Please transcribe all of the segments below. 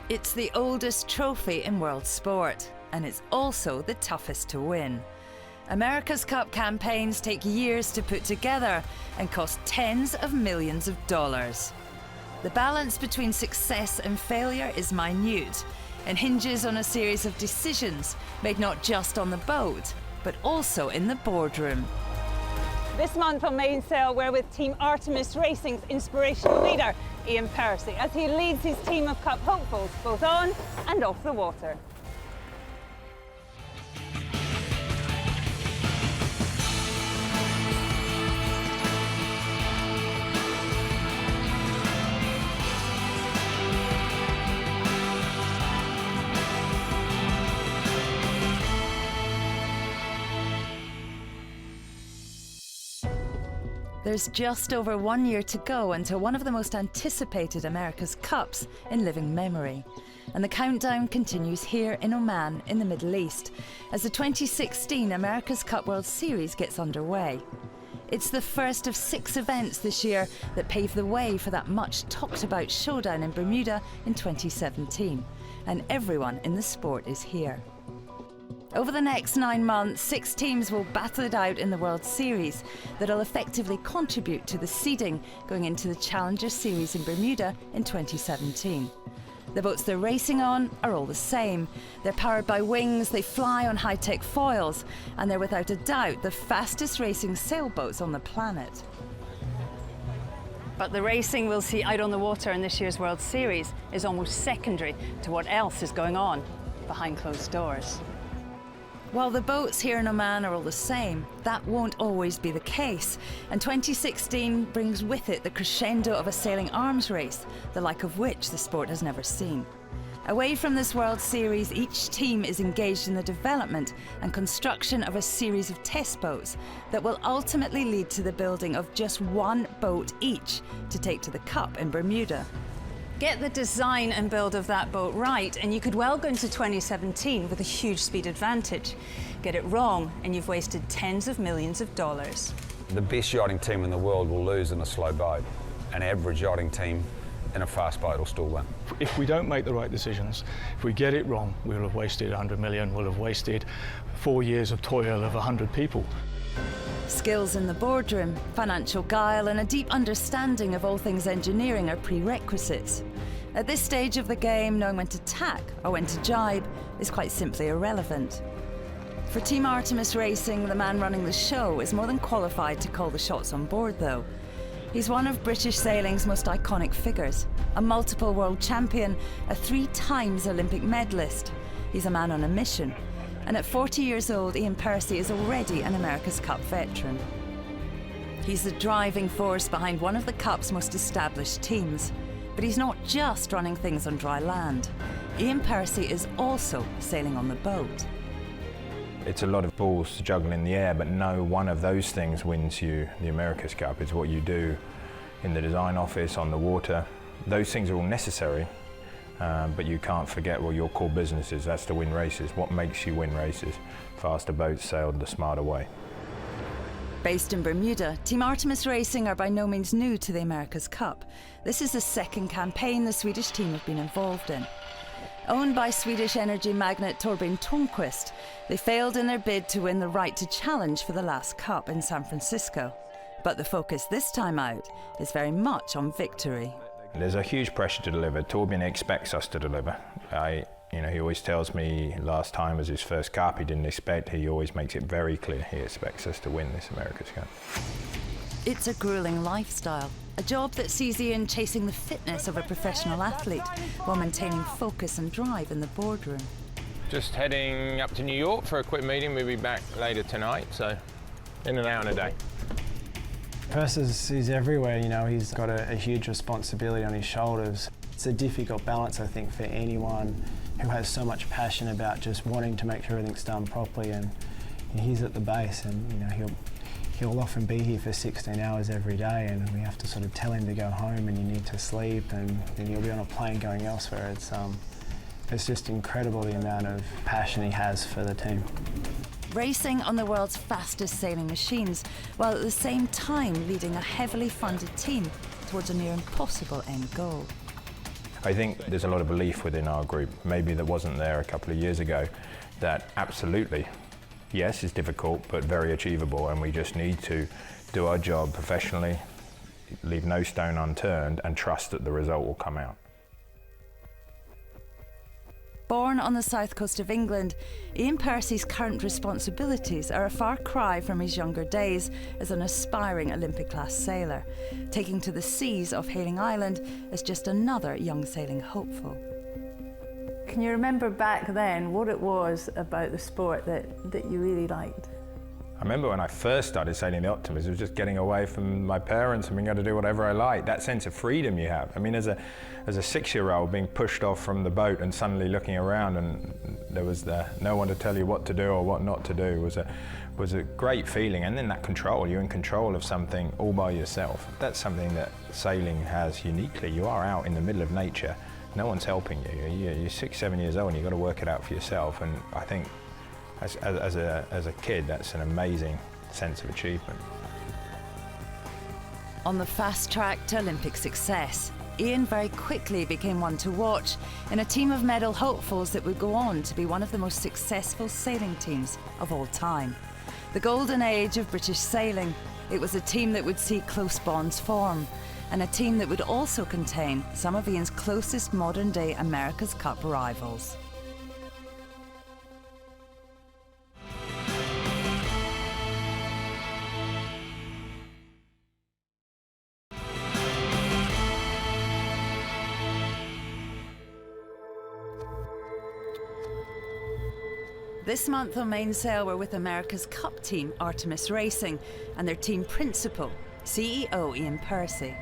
It's the oldest trophy in world sport, and it's also the toughest to win. America's Cup campaigns take years to put together and cost tens of millions of dollars. The balance between success and failure is minute and hinges on a series of decisions made not just on the boat, but also in the boardroom. This month on Mainsail, we're with Team Artemis Racing's inspirational leader, Iain Percy, as he leads his team of Cup hopefuls, both on and off the water. There's just over 1 year to go until one of the most anticipated America's Cups in living memory. And the countdown continues here in Oman in the Middle East as the 2016 America's Cup World Series gets underway. It's the first of 6 events this year that pave the way for that much talked about showdown in Bermuda in 2017. And everyone in the sport is here. Over the next 9 months, 6 teams will battle it out in the World Series that'll effectively contribute to the seeding going into the Challenger Series in Bermuda in 2017. The boats they're racing on are all the same. They're powered by wings, they fly on high-tech foils, and they're without a doubt the fastest racing sailboats on the planet. But the racing we'll see out on the water in this year's World Series is almost secondary to what else is going on behind closed doors. While the boats here in Oman are all the same, that won't always be the case. And 2016 brings with it the crescendo of a sailing arms race, the like of which the sport has never seen. Away from this World Series, each team is engaged in the development and construction of a series of test boats that will ultimately lead to the building of just one boat each to take to the Cup in Bermuda. Get the design and build of that boat right, and you could well go into 2017 with a huge speed advantage. Get it wrong, and you've wasted tens of millions of dollars. The best yachting team in the world will lose in a slow boat. An average yachting team in a fast boat will still win. If we don't make the right decisions, if we get it wrong, we'll have wasted 100 million, we'll have wasted 4 years of toil of 100 people. Skills in the boardroom, financial guile and a deep understanding of all things engineering are prerequisites. At this stage of the game, knowing when to tack or when to jibe is quite simply irrelevant. For Team Artemis Racing, the man running the show is more than qualified to call the shots on board though. He's one of British sailing's most iconic figures, a multiple world champion, a 3 times Olympic medalist. He's a man on a mission. And at 40 years old, Iain Percy is already an America's Cup veteran. He's the driving force behind one of the Cup's most established teams. But he's not just running things on dry land. Iain Percy is also sailing on the boat. It's a lot of balls to juggle in the air, but no one of those things wins you the America's Cup. It's what you do in the design office, on the water. Those things are all necessary. But you can't forget what your core business is. That's to win races. What makes you win races? Faster boats sailed the smarter way. Based in Bermuda, Team Artemis Racing are by no means new to the America's Cup. This is the second campaign the Swedish team have been involved in. Owned by Swedish energy magnate Torbjörn Törnqvist, they failed in their bid to win the right to challenge for the last Cup in San Francisco. But the focus this time out is very much on victory. There's a huge pressure to deliver. Torbjörn expects us to deliver. He always tells me last time was his first Cup, he didn't expect. He always makes it very clear he expects us to win this America's Cup. It's a grueling lifestyle, a job that sees Iain chasing the fitness of a professional athlete while maintaining focus and drive in the boardroom. Just heading up to New York for a quick meeting. We'll be back later tonight, so in an hour and a day. Percy is everywhere, he's got a huge responsibility on his shoulders. It's a difficult balance, I think, for anyone who has so much passion about just wanting to make sure everything's done properly, and he's at the base, and he'll often be here for 16 hours every day, and we have to sort of tell him to go home and you need to sleep, and then he'll be on a plane going elsewhere. It's just incredible the amount of passion he has for the team. Racing on the world's fastest sailing machines, while at the same time leading a heavily funded team towards a near impossible end goal. I think there's a lot of belief within our group, maybe that wasn't there a couple of years ago, that absolutely, yes, it's difficult, but very achievable, and we just need to do our job professionally, leave no stone unturned, and trust that the result will come out. Born on the south coast of England, Iain Percy's current responsibilities are a far cry from his younger days as an aspiring Olympic-class sailor, taking to the seas off Hayling Island as just another young sailing hopeful. Can you remember back then what it was about the sport that you really liked? I remember when I first started sailing the Artemis, it was just getting away from my parents and being able to do whatever I like, that sense of freedom you have. I mean, as a 6-year-old being pushed off from the boat and suddenly looking around and there was no one to tell you what to do or what not to do was a great feeling. And then that control, you're in control of something all by yourself. That's something that sailing has uniquely. You are out in the middle of nature, no one's helping you. You're 6, 7 years old and you've got to work it out for yourself. And I think as a kid, that's an amazing sense of achievement. On the fast track to Olympic success, Iain very quickly became one to watch in a team of medal hopefuls that would go on to be one of the most successful sailing teams of all time. The golden age of British sailing, it was a team that would see close bonds form, and a team that would also contain some of Iain's closest modern-day America's Cup rivals. This month on Mainsail, we're with America's Cup team, Artemis Racing, and their team principal, CEO Iain Percy.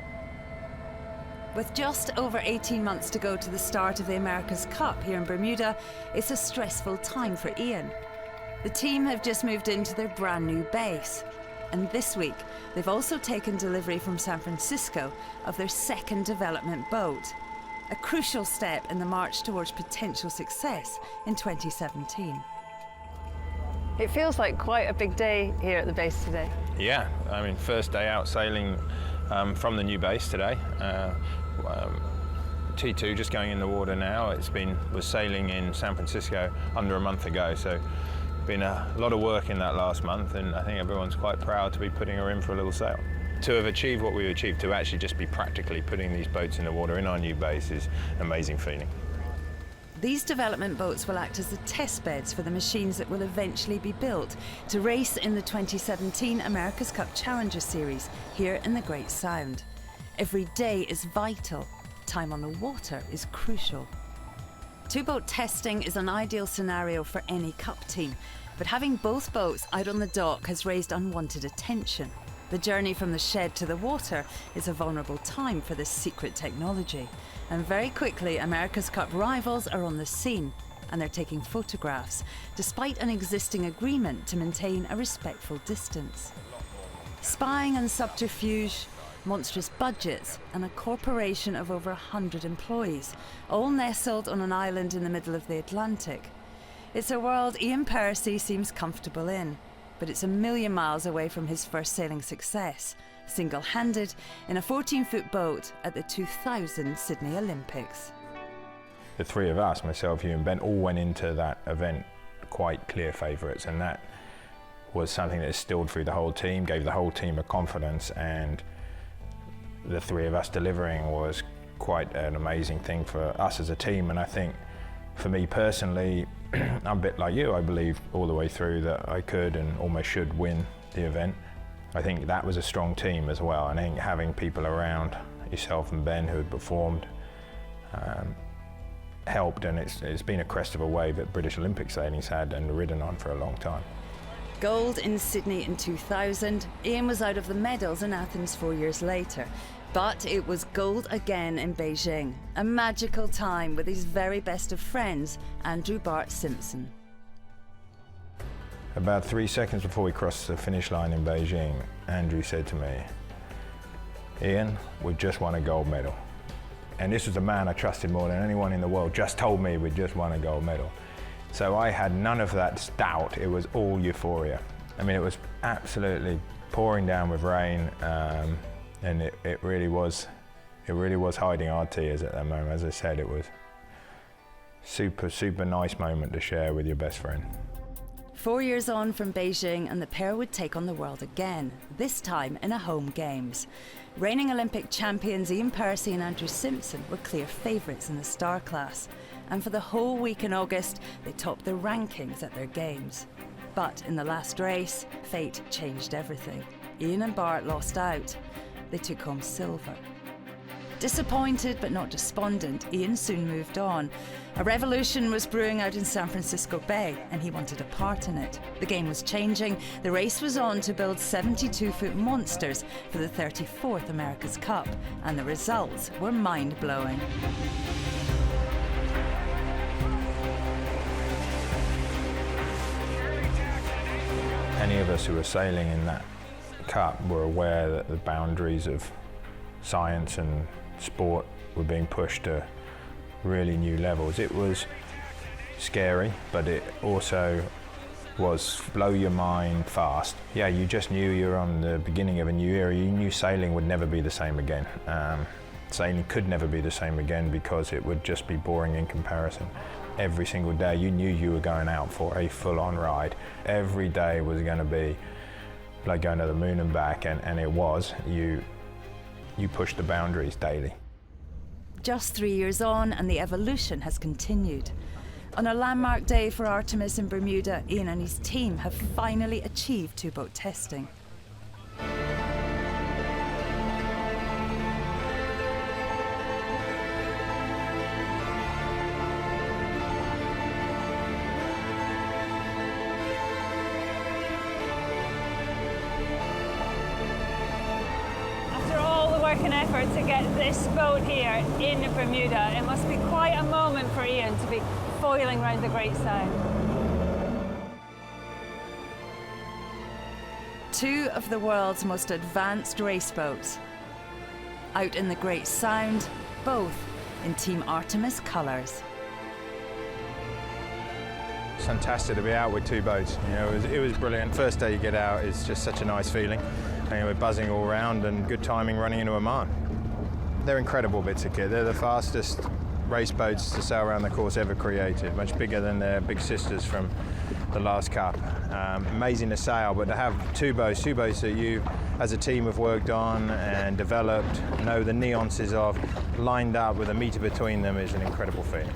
With just over 18 months to go to the start of the America's Cup here in Bermuda, it's a stressful time for Iain. The team have just moved into their brand new base, and this week they've also taken delivery from San Francisco of their second development boat, a crucial step in the march towards potential success in 2017. It feels like quite a big day here at the base today. Yeah, I mean, first day out sailing from the new base today. T2 just going in the water now. Was sailing in San Francisco under a month ago, so been a lot of work in that last month, and I think everyone's quite proud to be putting her in for a little sail. To have achieved what we've achieved, to actually just be practically putting these boats in the water in our new base is an amazing feeling. These development boats will act as the test beds for the machines that will eventually be built to race in the 2017 America's Cup Challenger Series here in the Great Sound. Every day is vital. Time on the water is crucial. Two-boat testing is an ideal scenario for any Cup team, but having both boats out on the dock has raised unwanted attention. The journey from the shed to the water is a vulnerable time for this secret technology. And very quickly, America's Cup rivals are on the scene, and they're taking photographs, despite an existing agreement to maintain a respectful distance. Spying and subterfuge, monstrous budgets, and a corporation of over 100 employees, all nestled on an island in the middle of the Atlantic. It's a world Iain Percy seems comfortable in, but it's a million miles away from his first sailing success, single-handed in a 14-foot boat at the 2000 Sydney Olympics. The three of us, myself, you and Ben, all went into that event quite clear favourites, and that was something that instilled through the whole team, gave the whole team a confidence, and the three of us delivering was quite an amazing thing for us as a team. And I think for me personally, I'm a bit like you, I believe all the way through that I could and almost should win the event. I think that was a strong team as well, and I think having people around yourself and Ben who had performed helped, and it's been a crest of a wave that British Olympic sailing's had and ridden on for a long time. Gold in Sydney in 2000, Iain was out of the medals in Athens 4 years later. But it was gold again in Beijing, a magical time with his very best of friends, Andrew Bart Simpson. About 3 seconds before we crossed the finish line in Beijing, Andrew said to me, "Iain, we've just won a gold medal." And this was a man I trusted more than anyone in the world, just told me we'd just won a gold medal. So I had none of that doubt, it was all euphoria. I mean, it was absolutely pouring down with rain, and it really was It really was hiding our tears at that moment. As I said, it was super nice moment to share with your best friend. 4 years on from Beijing, and the pair would take on the world again, this time in a home games. Reigning Olympic champions Iain Percy and Andrew Simpson were clear favourites in the star class, and for the whole week in August they topped the rankings at their games. But in the last race, fate changed everything. Iain and Bart lost out. They took home silver. Disappointed but not despondent, Iain soon moved on. A revolution was brewing out in San Francisco Bay, and he wanted a part in it. The game was changing. The race was on to build 72-foot monsters for the 34th America's Cup, and the results were mind-blowing. Any of us who were sailing in that cup were aware that the boundaries of science and sport were being pushed to really new levels. It was scary, but it also was blow your mind fast. Yeah, you just knew you were on the beginning of a new era. You knew sailing would never be the same again. Sailing could never be the same again because it would just be boring in comparison. Every single day you knew you were going out for a full-on ride. Every day was going to be like going to the moon and back, and it was. You pushed the boundaries daily. Just 3 years on, and the evolution has continued. On a landmark day for Artemis in Bermuda, Iain and his team have finally achieved two-boat testing. An effort to get this boat here in Bermuda. It must be quite a moment for Iain to be foiling round the Great Sound. Two of the world's most advanced race boats. Out in the Great Sound, both in Team Artemis colours. It's fantastic to be out with two boats. You know, it was brilliant. First day you get out, it's just such a nice feeling. And we're buzzing all around, and good timing running into Oman. They're incredible bits of kit. They're the fastest race boats to sail around the course ever created, much bigger than their big sisters from the last Cup. Amazing to sail, but to have two boats that you as a team have worked on and developed, know the nuances of, lined up with a meter between them is an incredible feeling.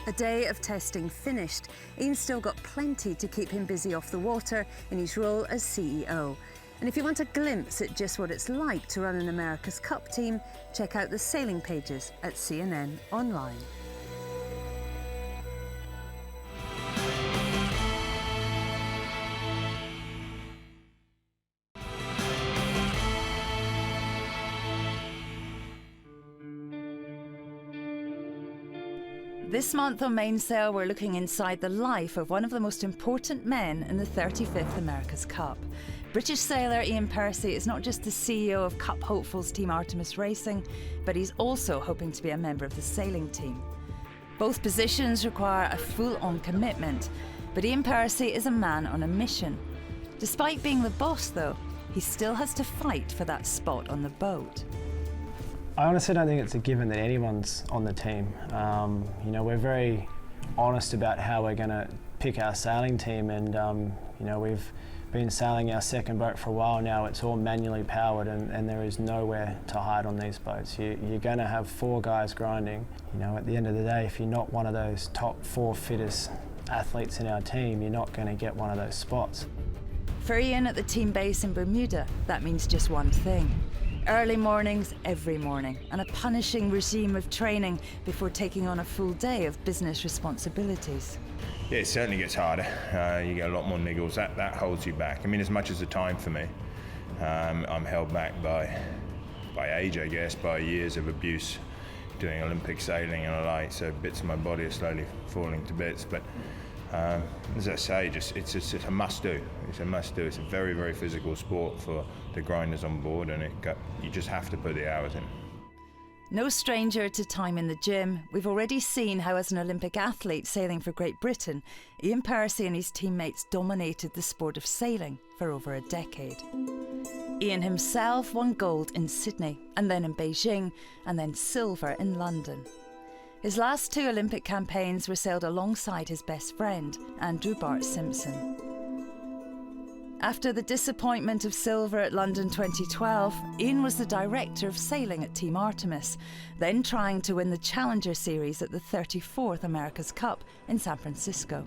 A day of testing finished. Iain's still got plenty to keep him busy off the water in his role as CEO. And if you want a glimpse at just what it's like to run an America's Cup team, check out the sailing pages at CNN Online. This month on Mainsail, we're looking inside the life of one of the most important men in the 35th America's Cup. British sailor Iain Percy is not just the CEO of Cup hopefuls Team Artemis Racing, but he's also hoping to be a member of the sailing team. Both positions require a full-on commitment, but Iain Percy is a man on a mission. Despite being the boss, though, he still has to fight for that spot on the boat. I honestly don't think it's a given that anyone's on the team. You know, we're very honest about how we're going to pick our sailing team, and you know, we've been sailing our second boat for a while now. It's all manually powered, and there is nowhere to hide on these boats. You're going to have 4 guys grinding. You know, at the end of the day, if you're not one of those top 4 fittest athletes in our team, you're not going to get one of those spots. For Iain at the team base in Bermuda, that means just one thing. Early mornings every morning, and a punishing regime of training before taking on a full day of business responsibilities. Yeah, it certainly gets harder. You get a lot more niggles. That holds you back. I mean, as much as the time for me, I'm held back by age, I guess, by years of abuse, doing Olympic sailing and the like. So bits of my body are slowly falling to bits. But as I say, it's just a must-do. It's a must-do. It's a very, very physical sport for the grinders on board, and you just have to put the hours in. No stranger to time in the gym, we've already seen how, as an Olympic athlete sailing for Great Britain, Iain Percy and his teammates dominated the sport of sailing for over a decade. Iain himself won gold in Sydney, and then in Beijing, and then silver in London. His last 2 Olympic campaigns were sailed alongside his best friend, Andrew Bart Simpson. After the disappointment of silver at London 2012, Iain was the director of sailing at Team Artemis, then trying to win the Challenger Series at the 34th America's Cup in San Francisco.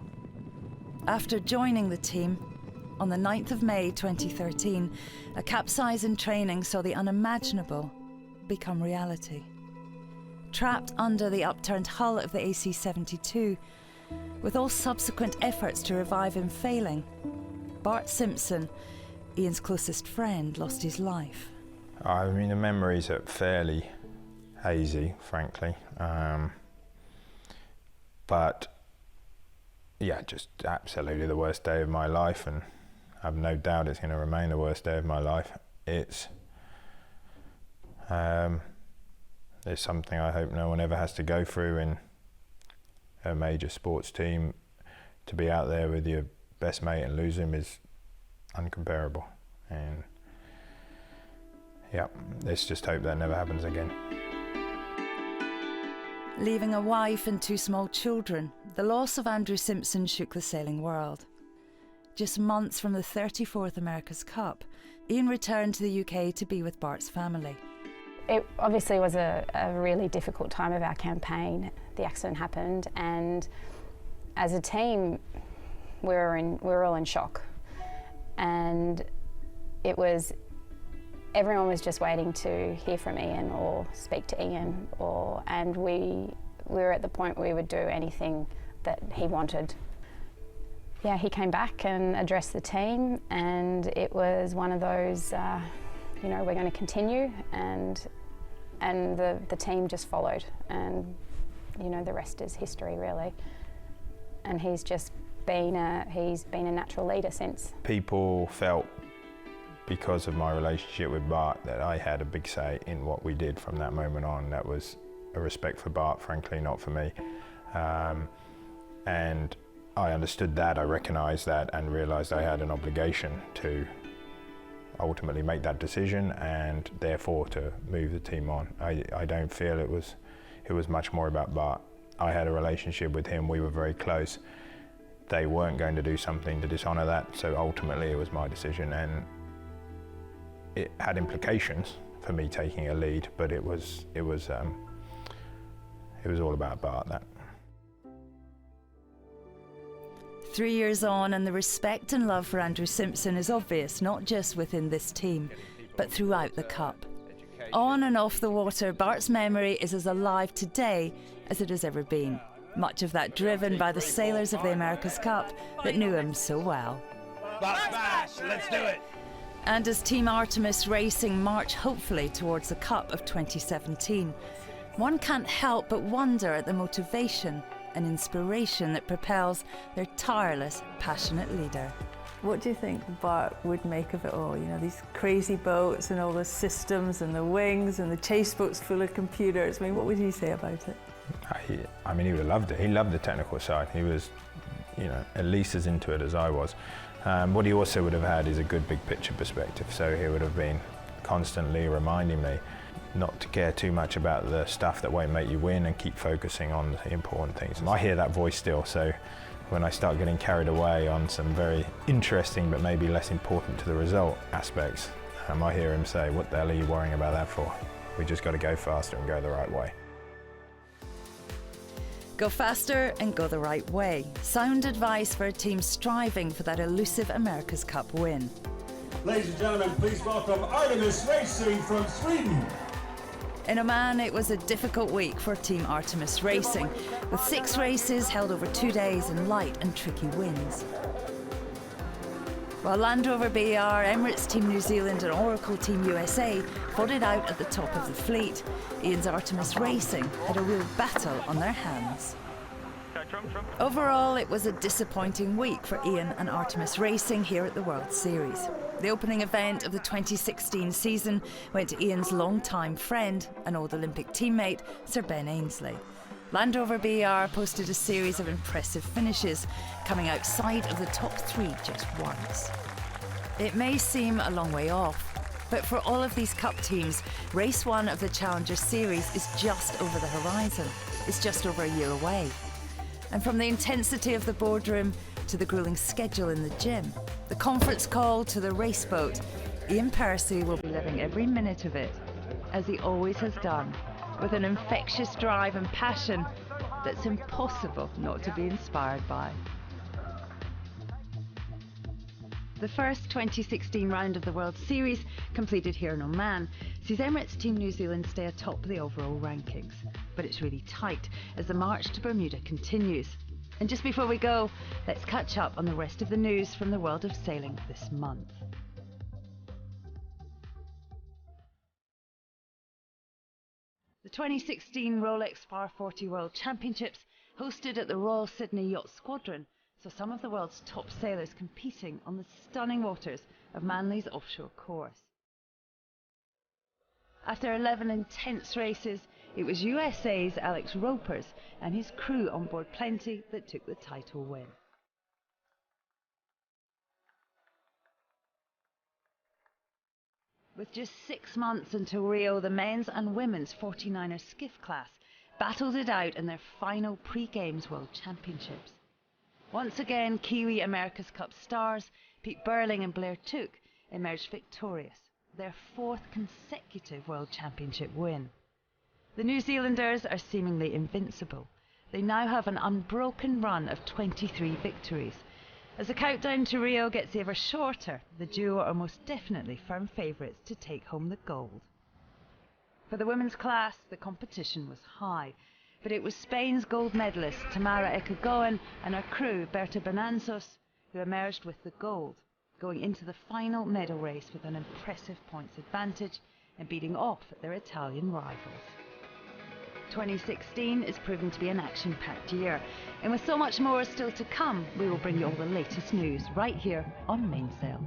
After joining the team, on the 9th of May 2013, a capsize in training saw the unimaginable become reality. Trapped under the upturned hull of the AC-72, with all subsequent efforts to revive him failing, Bart Simpson, Iain's closest friend, lost his life. I mean, the memories are fairly hazy, frankly. But yeah, just absolutely the worst day of my life, and I have no doubt it's going to remain the worst day of my life. It's something I hope no one ever has to go through in a major sports team. To be out there with your best mate and lose him is uncomparable. And yeah, let's just hope that never happens again. Leaving a wife and 2 small children, the loss of Andrew Simpson shook the sailing world. Just months from the 34th America's Cup, Iain returned to the UK to be with Bart's family. It obviously was a really difficult time of our campaign. The accident happened, and as a team, we were all in shock. And everyone was just waiting to hear from Iain or speak to Iain, and we were at the point where we would do anything that he wanted. Yeah, he came back and addressed the team, and it was one of those, we're going to continue, and the team just followed, and the rest is history, really. And he's just been a natural leader since. People felt, because of my relationship with Bart, that I had a big say in what we did from that moment on. That was a respect for Bart, frankly, not for me. And I understood that, I recognised that, and realised I had an obligation to ultimately make that decision, and therefore to move the team on. I don't feel it was much more about Bart. I had a relationship with him, we were very close. They weren't going to do something to dishonour that, so ultimately it was my decision, and it had implications for me taking a lead, but it was all about Bart, that. 3 years on, and the respect and love for Andrew Simpson is obvious, not just within this team, but throughout the Cup. On and off the water, Bart's memory is as alive today as it has ever been. Much of that driven by the sailors of the America's Cup that knew him so well. Bash, let's do it! And as Team Artemis Racing march hopefully towards the Cup of 2017, one can't help but wonder at the motivation and inspiration that propels their tireless, passionate leader. What do you think Bart would make of it all? These crazy boats and all the systems and the wings and the chase boats full of computers. I mean, what would he say about it? He would have loved it. He loved the technical side. He was, at least as into it as I was. What he also would have had is a good big picture perspective. So he would have been constantly reminding me not to care too much about the stuff that won't make you win and keep focusing on the important things. And I hear that voice still, so when I start getting carried away on some very interesting but maybe less important to the result aspects, I hear him say, "What the hell are you worrying about that for? We just got to go faster and go the right way." Go faster and go the right way. Sound advice for a team striving for that elusive America's Cup win. Ladies and gentlemen, please welcome Artemis Racing from Sweden. In Oman, it was a difficult week for Team Artemis Racing, with 6 races held over 2 days in light and tricky winds. While Land Rover BR, Emirates Team New Zealand and Oracle Team USA fought it out at the top of the fleet, Iain's Artemis Racing had a real battle on their hands. Overall, it was a disappointing week for Iain and Artemis Racing here at the World Series. The opening event of the 2016 season went to Iain's longtime friend and old Olympic teammate, Sir Ben Ainslie. Land Rover BR posted a series of impressive finishes, coming outside of the top 3 just once. It may seem a long way off, but for all of these Cup teams, race 1 of the Challenger Series is just over the horizon. It's just over a year away. And from the intensity of the boardroom to the grueling schedule in the gym, the conference call to the race boat, Iain Percy will be living every minute of it, as he always has done, with an infectious drive and passion that's impossible not to be inspired by. The first 2016 round of the World Series, completed here in Oman, sees Emirates Team New Zealand stay atop the overall rankings. But it's really tight as the march to Bermuda continues. And just before we go, let's catch up on the rest of the news from the world of sailing this month. The 2016 Rolex Par 40 World Championships, hosted at the Royal Sydney Yacht Squadron, saw some of the world's top sailors competing on the stunning waters of Manly's offshore course. After 11 intense races, it was USA's Alex Ropers and his crew on board Plenty that took the title win. With just 6 months until Rio, the men's and women's 49er skiff class battled it out in their final pre-Games World Championships. Once again, Kiwi America's Cup stars Pete Burling and Blair Took emerged victorious, their 4th consecutive World Championship win. The New Zealanders are seemingly invincible. They now have an unbroken run of 23 victories. As the countdown to Rio gets ever shorter, the duo are most definitely firm favourites to take home the gold. For the women's class, the competition was high, but it was Spain's gold medalist Tamara Echegoyen and her crew Berta Bonanzos who emerged with the gold, going into the final medal race with an impressive points advantage and beating off their Italian rivals. 2016 is proving to be an action-packed year, and with so much more still to come, we will bring you all the latest news right here on Mainsail.